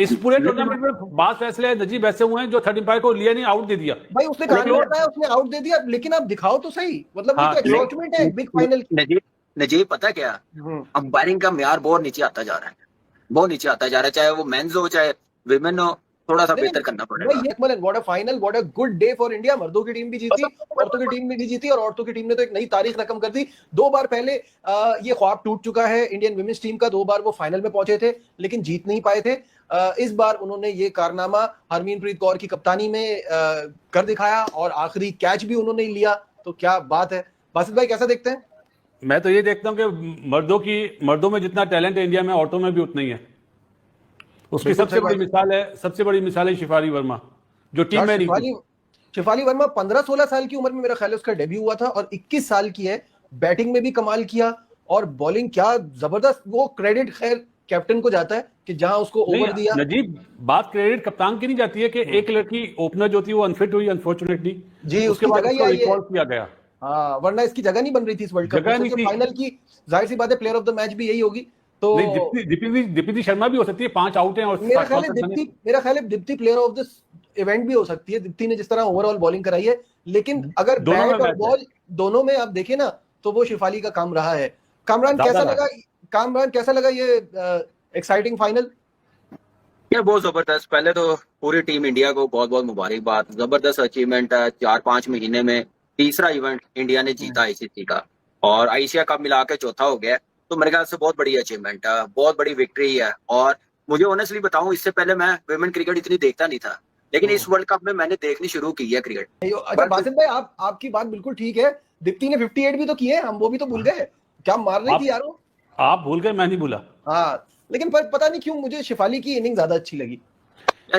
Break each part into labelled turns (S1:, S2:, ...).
S1: इस पूरे टूर्नामेंट में बात फैसले नजीब ऐसे हुए हैं जो 35 को लिया नहीं, आउट दे दिया
S2: भाई। उसने कहा नहीं बताया, उसने आउट दे दिया, लेकिन आप दिखाओ तो सही। मतलब ये तो एक्सपेरिमेंट है बिग फाइनल।
S3: नजीब पता क्या, अंपायरिंग का म्यार बहुत नीचे आता जा रहा है, बहुत नीचे आता जा रहा है, चाहे वो मेंस हो चाहे विमेन हो, थोड़ा सा बेहतर करना पड़ेगा।
S2: What a final, what a good day for India. मर्दों की टीम भी जीती, औरतों की टीम भी जीती, और औरतों की टीम ने तो एक नई तारीख रकम कर दी। 2 बार पहले ये ख्वाब टूट चुका है इंडियन विमेंस टीम का। 2 बार वो फाइनल में पहुंचे थे लेकिन जीत नहीं पाए थे। इस बार उन्होंने ये कारनामा हरमीनप्रीत कौर की कप्तानी में कर दिखाया, और आखिरी कैच भी उन्होंने लिया। तो क्या बात है। बासित भाई कैसा देखते हैं?
S1: मैं तो ये देखता हूं कि मर्दों में जितना टैलेंट है इंडिया में, औरतों में भी उतना ही है। उसकी सबसे बड़ी मिसाल है शिफाली वर्मा, जो टीम में नहीं थी।
S2: शिफाली वर्मा 15-16 साल की उम्र में मेरा ख्याल है उसका डेब्यू हुआ था, और 21 साल की है। बैटिंग में भी कमाल किया, और बॉलिंग क्या जबरदस्त। वो क्रेडिट खैर कैप्टन को जाता है कि जहां उसको ओवर दिया।
S1: नजीब, बात क्रेडिट कप्तान की नहीं जाती है कि एक लड़की ओपनर जो थी वो अनफिट हुई अनफॉर्चुनेटली जी, उसके बाद उसको रिकॉल किया गया।
S2: हाँ, वरना इसकी जगह नहीं बन रही थी इस वर्ल्ड कप में। फाइनल की जाहिर सी बात है प्लेयर ऑफ द मैच भी यही होगी। तो
S1: दीप्ति शर्मा भी हो सकती है, 5 आउट हैं। और
S2: मेरा ख्याल है Deepti player of this event भी हो सकती है। दीप्ति ने जिस तरह ओवरऑल बॉलिंग कराई है, लेकिन अगर बैट और बॉल दोनों में आप देखें ना, तो वो शिफाली का काम रहा है। कामरान कैसा लगा ये एक्साइटिंग फाइनल?
S3: ये बहुत जबरदस्त। पहले तो पूरी टीम इंडिया को बहुत बहुत मुबारकबाद। जबरदस्त अचीवमेंट है। 4-5 महीने में तीसरा इवेंट इंडिया ने जीता आईसीसी का, और एशिया कप मिला के चौथा हो गया। तो मेरे ख्याल से बहुत बड़ी अचीवमेंट है, बहुत बड़ी विक्ट्री है। और मुझे ऑनेस्टली बताऊं, इससे पहले मैं विमेन क्रिकेट इतनी देखता नहीं था, लेकिन इस वर्ल्ड कप में मैंने देखनी शुरू की है क्रिकेट।
S2: अच्छा बासित भाई, आपकी बात बिल्कुल ठीक है। दीप्ति ने 58 भी तो किए, हम वो भी तो भूल गए। क्या मार रही थी यार वो।
S1: आप भूल गए, मैं नहीं भूला।
S2: हाँ, लेकिन पर पता नहीं क्यों मुझे शिफाली की इनिंग ज्यादा अच्छी लगी।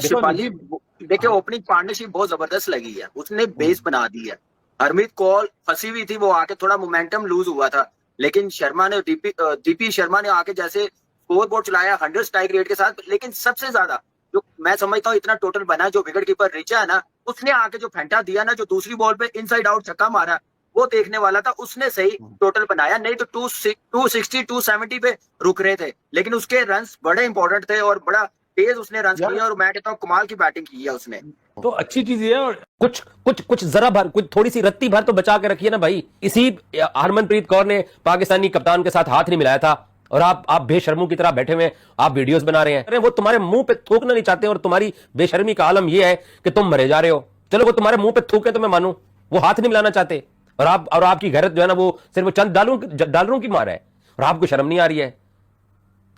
S3: शिफाली देखिए, ओपनिंग पार्टनरशिप बहुत जबरदस्त लगी है, उसने बेस बना दी है। हरमीत कौर फंसी हुई थी, वो आके थोड़ा मोमेंटम लूज हुआ था, लेकिन शर्मा ने दीपी शर्मा ने आके जैसे स्कोर बोर्ड चलाया 100 स्ट्राइक रेट के साथ। लेकिन सबसे ज्यादा जो मैं समझता हूँ इतना टोटल बना, जो विकेट कीपर रिचा है ना, उसने आके जो फेंटा दिया ना, जो दूसरी बॉल पे इनसाइड आउट छक्का मारा, वो देखने वाला था। उसने सही टोटल बनाया, नहीं तो 260 270 पे रुक रहे थे। लेकिन उसके रन्स बड़े इंपॉर्टेंट थे, और बड़ा तेज उसने रन्स किए, और मैं कहता हूँ कमाल की बैटिंग की है उसने।
S1: तो अच्छी चीज है। और
S4: कुछ जरा भर, कुछ थोड़ी सी रत्ती भर तो बचा के रखिए ना भाई। इसी हरमनप्रीत कौर ने पाकिस्तानी कप्तान के साथ हाथ नहीं मिलाया था, और आप बेशर्मों की तरह बैठे हुए आप वीडियोस बना रहे हैं। अरे वो तुम्हारे मुंह पे थूकना नहीं चाहते, और तुम्हारी बेशर्मी का आलम यह है कि तुम मरे जा रहे हो। चलो वो तुम्हारे मुंह पे थूके तो मैं मानूं, वो हाथ नहीं मिलाना चाहते, और आपकी गैरत जो है ना, वो सिर्फ चंद डॉलरों की मार है, और आपको शर्म नहीं आ रही है।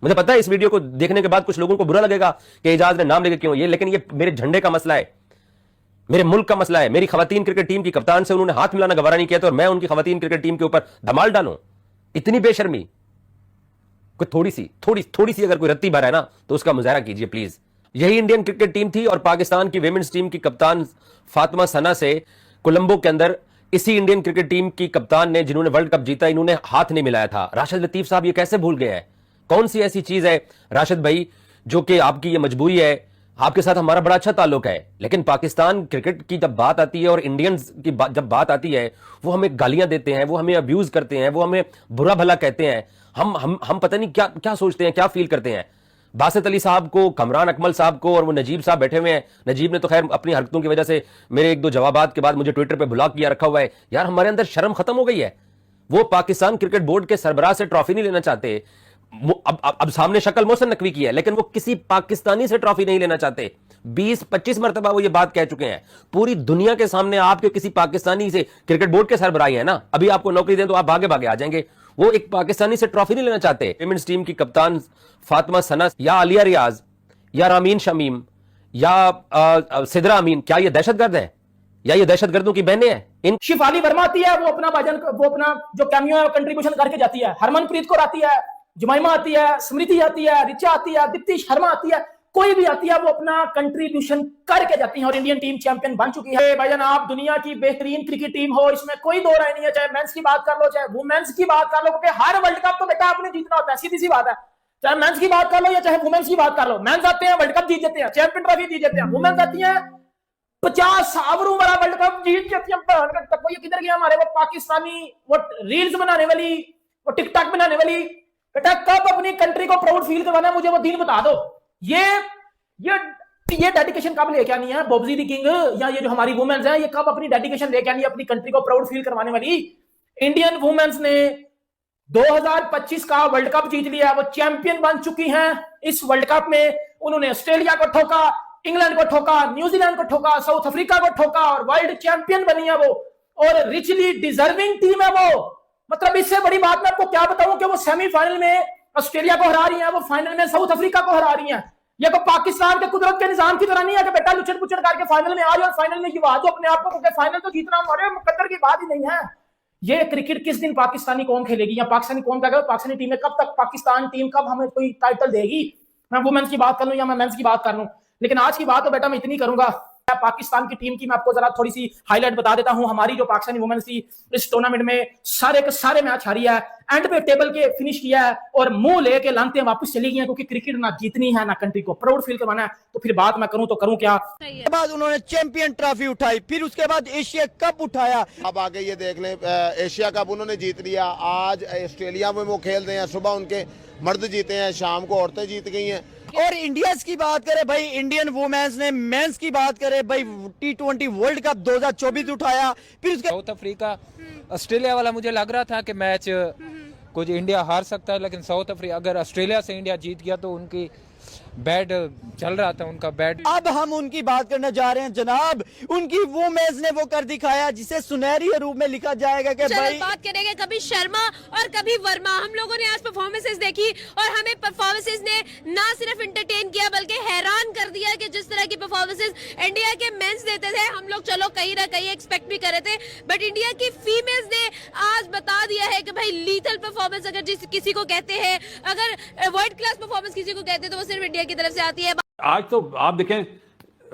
S4: मुझे पता है इस वीडियो को देखने के बाद कुछ लोगों को बुरा लगेगा कि एजाज ने नाम लेके क्यों ये, लेकिन ये मेरे झंडे का मसला है, मेरे मुल्क का मसला है। मेरी खवातीन क्रिकेट टीम की कप्तान से उन्होंने हाथ मिलाना गवारा नहीं किया, तो और मैं उनकी खवातीन क्रिकेट टीम के ऊपर धमाल डालूं? इतनी बेशर्मी। कोई थोड़ी सी अगर कोई रत्ती भर है ना, तो उसका मुजाहरा कीजिए प्लीज। यही इंडियन क्रिकेट टीम थी, और पाकिस्तान की विमेंस टीम की कप्तान फातिमा सना से कोलंबो के अंदर इसी इंडियन क्रिकेट टीम की कप्तान ने, जिन्होंने वर्ल्ड कप जीता, इन्होंने हाथ नहीं मिलाया था। राशिद लतीफ साहब ये कैसे भूल गए हैं? कौन सी ऐसी चीज है राशिद भाई जो कि आपकी ये मजबूरी है? आपके साथ हमारा बड़ा अच्छा ताल्लुक है, लेकिन पाकिस्तान क्रिकेट की जब बात आती है और इंडियंस की जब बात आती है, वो हमें गालियां देते हैं, वो हमें अब्यूज करते हैं, वो हमें बुरा भला कहते हैं। हम पता नहीं क्या क्या सोचते हैं, क्या फील करते हैं। बासित अली साहब को, कमरान अकमल साहब को, और वो नजीब साहब बैठे हुए हैं। नजीब ने तो खैर अपनी हरकतों की वजह से मेरे 1-2 जवाबात के बाद मुझे ट्विटर पे ब्लॉक किया रखा हुआ है। यार हमारे अंदर शर्म खत्म हो गई है। वो पाकिस्तान क्रिकेट बोर्ड के सरबराह से ट्रॉफी नहीं लेना चाहते। अब सामने शक्ल मोहसिन नकवी की है, लेकिन वो किसी पाकिस्तानी से ट्रॉफी नहीं लेना चाहते। 20-25 मरतबा वो ये बात कह चुके हैं पूरी दुनिया के सामने। आपके किसी पाकिस्तानी से क्रिकेट बोर्ड के सरबराही है ना, अभी आपको नौकरी दें तो आप भागे भागे आ जाएंगे। वो एक पाकिस्तानी से ट्रॉफी नहीं लेना चाहते। विमेंस टीम की कप्तान फातिमा सना या आलिया रियाज या रामीन शमीम या सिदरा अमीन, क्या ये दहशतगर्द है या ये दहशतगर्दों की बहनें हैं? इन
S5: शिफाली वर्मा आती है, वो अपना जो कैमियो है कंट्रीब्यूशन करके जाती है। हरमनप्रीत कौर आती है, जुमाइमा आती है, स्मृति आती है, रिचा आती है, दीप्ति शर्मा आती है, कोई भी आती है, वो अपना कंट्रीब्यूशन करके जाती है, और इंडियन टीम चैंपियन बन चुकी है। भाईजान आप दुनिया की बेहतरीन क्रिकेट टीम हो, इसमें कोई दो राय नहीं है। चाहे मेंस की बात कर लो, चाहे वुमेन्स की बात कर लो, क्योंकि हर वर्ल्ड कप तो बेटा आपने जीतना होता है, सीधी सी बात है। चाहे मेंस की बात कर लो या चाहे वुमेन्स की बात कर लो, मेंस आते हैं वर्ल्ड कप जीत जाते हैं, चैंपियन ट्रॉफी जीत जाते हैं। वुमेन्स आती है 50 सावरों वाला वर्ल्ड कप जीत जाती है। वो ये किधर गया हमारे वो पाकिस्तानी, वो रील्स बनाने वाली, वो टिकटॉक बनाने वाली। बेटा कब अपनी कंट्री को प्राउड फील करवाना, मुझे वो दिन बता दो। ये ये डेडिकेशन कब लेके आनी है बॉब्जी दी किंग, या ये जो हमारी वुमेन्स हैं ये कब अपनी डेडिकेशन लेके आनी है अपनी कंट्री को प्राउड फील करवाने वाली। इंडियन वुमेन्स ने 2025 का वर्ल्ड कप जीत लिया, वो चैंपियन बन चुकी हैं इस वर्ल्ड कप में। उन्होंने ऑस्ट्रेलिया को ठोका, इंग्लैंड को ठोका, न्यूजीलैंड को ठोका, साउथ अफ्रीका को ठोका और वर्ल्ड चैंपियन बनी है वो, और रिचली डिजर्विंग टीम है वो। मतलब इससे बड़ी बात मैं आपको क्या बताऊं कि वो सेमीफाइनल में ऑस्ट्रेलिया को हरा रही है, वो फाइनल में साउथ अफ्रीका को हरा रही है। ये को पाकिस्तान के कुदरत के निजाम की तरह नहीं है कि बेटा लुचड़ पुचड़ करके फाइनल में आ जाओ और फाइनल में गिवा दो अपने आप को, क्योंकि फाइनल तो जीतना हमारे मुकद्दर की बात ही नहीं है। ये क्रिकेट किस दिन पाकिस्तानी कौम खेलेगी, या पाकिस्तानी कौम क्या करें, पाकिस्तानी टीम में कब तक पाकिस्तान टीम कब हमें कोई टाइटल देगी। मैं वुमेन्स की बात कर लूं या मैं मेंस की बात कर लूं, लेकिन आज की बात तो बेटा मैं इतनी करूंगा। पाकिस्तान की टीम की मैं आपको जरा थोड़ी सी हाईलाइट बता देता हूं। हमारी जो पाकिस्तानी वुमेन्स थी इस टूर्नामेंट में सारे के सारे मैच हारी है, एंड पे टेबल के फिनिश किया है और मुंह लेके लांते वापस चली गई हैं, क्योंकि क्रिकेट ना जीतनी है ना कंट्री को प्राउड फील करवाना है। तो फिर बात मैं करूं तो करूं क्या।
S6: उसके बाद उन्होंने चैंपियन ट्रॉफी उठाई, फिर उसके बाद एशिया कप उठाया।
S7: अब आगे ये देख लें, एशिया कप उन्होंने जीत लिया। आज ऑस्ट्रेलिया में वो खेल रहे हैं, सुबह उनके मर्द जीते हैं, शाम को औरतें जीत गई हैं।
S6: और इंडियंस की बात करें भाई, इंडियन वुमेन्स ने, मेंस की बात करें भाई, T20 वर्ल्ड कप 2024 उठाया। फिर उसके
S8: साउथ अफ्रीका ऑस्ट्रेलिया वाला मुझे लग रहा था कि मैच कुछ इंडिया हार सकता है, लेकिन साउथ अफ्रीका अगर ऑस्ट्रेलिया से इंडिया जीत गया तो उनकी बैड चल रहा था, उनका बैड।
S6: अब हम उनकी बात करने जा रहे हैं जनाब, उनकी वुमेन्स ने वो कर दिखाया जिसे सुनहरी रूप में लिखा जाएगा कि भाई
S9: बात करेंगे कभी शर्मा और कभी वर्मा। हम लोगों ने आज परफॉर्मेंसेस देखी और हमें परफॉर्मेंसेस ने ना सिर्फ एंटरटेन किया बल्कि हैरान कर दिया कि जिस तरह की परफॉर्मेंसेस इंडिया के मेंस देते थे, हम लोग चलो कहीं ना कहीं एक्सपेक्ट भी कर रहे थे, बट इंडिया की फीमेल्स ने आज बता दिया है कि भाई लीथल परफॉर्मेंस अगर किसी को कहते हैं, अगर वर्ल्ड क्लास परफॉर्मेंस किसी को कहते हैं तो वो सिर्फ इंडिया की तरफ से आती है।
S1: आज तो आप देखें,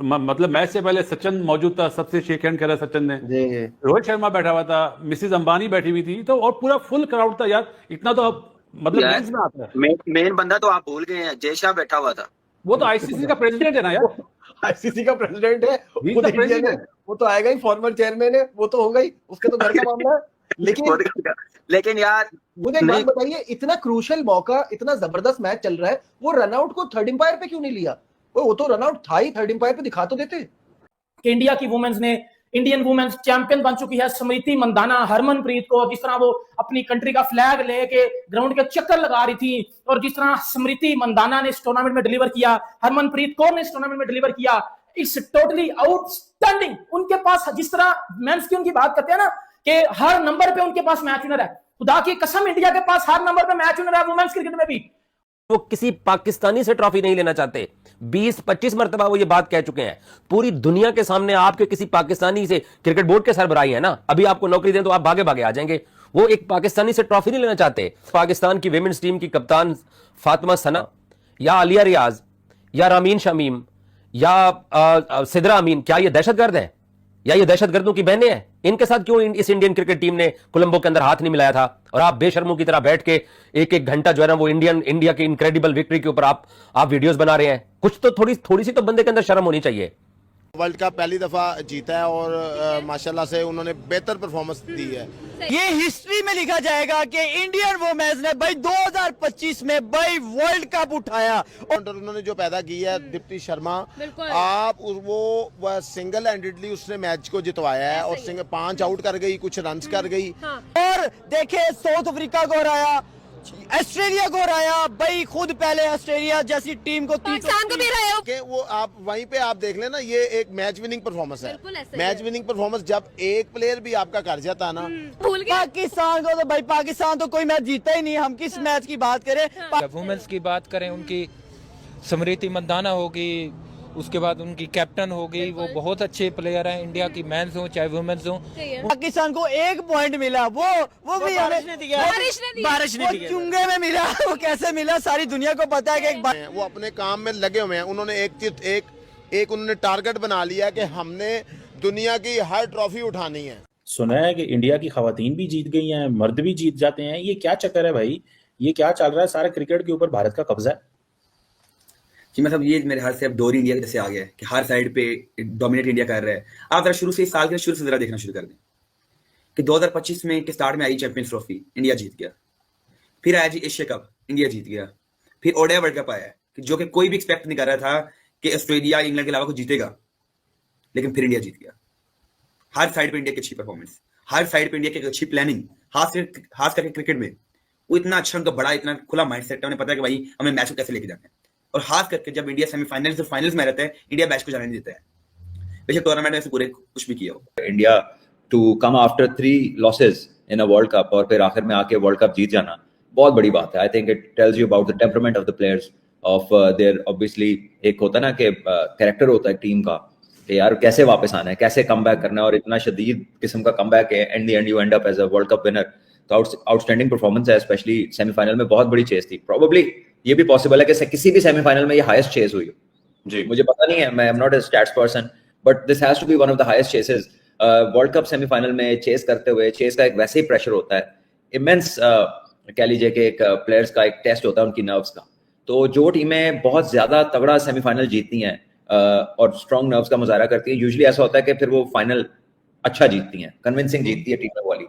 S1: मतलब मैच से पहले सचिन मौजूद था, सबसे शेक हैंड करा सचिन ने, रोहित शर्मा बैठा हुआ था, मिसेज अंबानी बैठी हुई थी, तो और पूरा फुल क्राउड था यार। इतना तो मतलब मेंस में आता है।
S3: मेन बंदा तो आप भूल गए हैं, जय शाह बैठा हुआ था।
S1: वो तो आईसीसी का प्रेसिडेंट है ना यार,
S2: आईसीसी का प्रेसिडेंट है, वो तो आएगा ही, फॉर्मर चेयरमैन है, वो तो होगा ही, उसके तो घर का मामला है।
S3: लेकिन यार
S2: मुझे एक बात बताइए, इतना क्रूशल मौका, इतना जबरदस्त मैच चल रहा है, वो रनआउट को थर्ड एम्पायर पे क्यों नहीं लिया? वो तो रनआउट था ही, थर्ड एम्पायर पे दिखा तो देते।
S5: इंडिया की वुमेन्स ने, इंडियन वुमेन्स चैंपियन बन चुकी है। स्मृति मंदाना, हरमनप्रीत को जिस तरह वो अपनी कंट्री का फ्लैग लेके ग्राउंड के चक्कर लगा रही थी, और जिस तरह स्मृति मंदाना ने इस टूर्नामेंट में डिलीवर किया, हरमनप्रीत कौर ने इस टूर्नामेंट में डिलीवर किया, इट्स टोटली आउटस्टैंडिंग। उनके पास जिस तरह मेंस की उनकी बात करते हैं ना कि हर नंबर पे उनके पास मैच विनर है, खुदा की कसम इंडिया के पास हर नंबर पे मैच विनर है वुमेन्स क्रिकेट में भी।
S4: वो किसी पाकिस्तानी से ट्रॉफी नहीं लेना चाहते। 20-25 मरतबा वो ये बात कह चुके हैं पूरी दुनिया के सामने। आपके किसी पाकिस्तानी से क्रिकेट बोर्ड के सरबराही है ना, अभी आपको नौकरी दें तो आप भागे भागे आ जाएंगे। वो एक पाकिस्तानी से ट्रॉफी नहीं लेना चाहते। पाकिस्तान की विमेन्स टीम की कप्तान फातिमा सना या आलिया रियाज या रामीन शमीम या सिदरा अमीन, क्या ये दहशतगर्द है या ये दहशतगर्दों की बहनें हैं? इनके साथ क्यों इस इंडियन क्रिकेट टीम ने कोलंबो के अंदर हाथ नहीं मिलाया था? और आप बेशर्मों की तरह बैठ के एक घंटा जो है ना वो इंडिया की इनक्रेडिबल विक्ट्री के ऊपर आप वीडियोस बना रहे हैं। कुछ तो थोड़ी सी तो बंदे के अंदर शर्म होनी चाहिए।
S7: वर्ल्ड कप पहली दफा जीता है और माशाल्लाह से उन्होंने बेहतर परफॉर्मेंस दी है।
S6: ये हिस्ट्री में लिखा जाएगा कि इंडियन वुमेन्स ने भाई 2025 में भाई वर्ल्ड कप उठाया।
S7: और उन्होंने जो पैदा की है दीप्ति शर्मा, आप वो सिंगल हैंडेडली उसने मैच को जितवाया है और 5 आउट कर गई, कुछ रन्स कर गई।
S6: और देखे साउथ अफ्रीका को हराया, ऑस्ट्रेलिया को हराया भाई, खुद पहले ऑस्ट्रेलिया जैसी टीम को
S9: पाकिस्तान को भी हराया
S7: कि वो आप वहीं पे आप देख लेना, ये एक मैच विनिंग परफॉर्मेंस है। मैच विनिंग परफॉर्मेंस जब एक प्लेयर भी आपका कर जाता है ना।
S6: पाकिस्तान को तो भाई, पाकिस्तान तो कोई मैच जीता ही नहीं, हम किस मैच की बात करें।
S8: जब वुमेन्स की बात करें, उनकी स्मृति मंदाना होगी, उसके बाद उनकी कैप्टन होगी, वो बहुत अच्छे प्लेयर हैं। इंडिया की मेंस हो चाहे वुमेन्स हो।
S6: पाकिस्तान को 1 पॉइंट मिला, वो भी हमें बारिश ने दिया, चुंगे में मिला। वो कैसे मिला सारी दुनिया को पता है कि
S7: वो अपने काम में लगे हुए हैं। उन्होंने एक उन्होंने टारगेट बना लिया कि हमने दुनिया की हर ट्रॉफी उठानी है।
S10: सुना है कि इंडिया की खवातीन भी जीत गई हैं, मर्द भी जीत जाते हैं। ये क्या चक्कर है भाई? ये क्या चल रहा है? सारा क्रिकेट के ऊपर भारत का कब्जा है
S11: जी। मतलब ये मेरे ख्याल से अब दौर इंडिया के जैसे आ गया है कि हर साइड पे डोमिनेट इंडिया कर रहा है। आप जरा शुरू से, इस साल के शुरू से जरा देखना शुरू कर दें कि 2025 में के स्टार्ट में आई चैंपियंस ट्रॉफी, इंडिया जीत गया। फिर आया जी एशिया कप, इंडिया जीत गया। फिर ओडीआई वर्ल्ड कप आया कि जो कि कोई भी एक्सपेक्ट नहीं कर रहा था कि ऑस्ट्रेलिया इंग्लैंड के अलावा कोई जीतेगा, लेकिन फिर इंडिया जीत गया। हर साइड पे इंडिया की अच्छी परफॉर्मेंस, हर साइड पे इंडिया की अच्छी प्लानिंग, खास करके क्रिकेट में वो इतना अच्छा, उनका बड़ा इतना खुला माइंडसेट है, उन्हें पता है कि भाई हमें मैच को कैसे लेके जाना है। और खास करके जब इंडिया सेमीफाइनल्स और फाइनल्स में रहता है, इंडिया मैच को जाने नहीं देता है, बेशक टूर्नामेंट में से पूरे कुछ भी किया हो।
S12: India to come after 3 losses in a world cup और फिर आखिर में आके वर्ल्ड कप जीत जाना बहुत बड़ी बात है। I think it tells you about the temperament of the players of their, obviously एक होता है ना कि कैरेक्टर होता है टीम का कि यार कैसे वापस आना है, कैसे कम बैक करना है, और इतना शदीद किस्म का कम बैक है, and the end you end up as a world cup winner. तो आउटस्टैंडिंग परफॉर्मेंस है, स्पेशली सेमीफाइनल में बहुत बड़ी चेस थी। प्रोबेबली ये भी पॉसिबल है कि किसी भी सेमीफाइनल में ये हाईएस्ट चेस हुई हो जी, मुझे पता नहीं है, मैं am not a stats person, but this has to be one of the highest chases. World cup semifinal में चेस करते हुए, चेस का एक वैसे ही प्रेशर होता है, इमेंस कह लीजिए कि एक प्लेयर्स का एक टेस्ट होता है उनकी नर्व्स का। तो जो टीमें बहुत ज्यादा तगड़ा सेमीफाइनल जीतती हैं और स्ट्रॉन्ग नर्व्स का मुजाहरा करती है, यूजुअली ऐसा होता है कि फिर वो फाइनल अच्छा जीतती हैं, कन्विंसिंग जीतती है टीम वाली।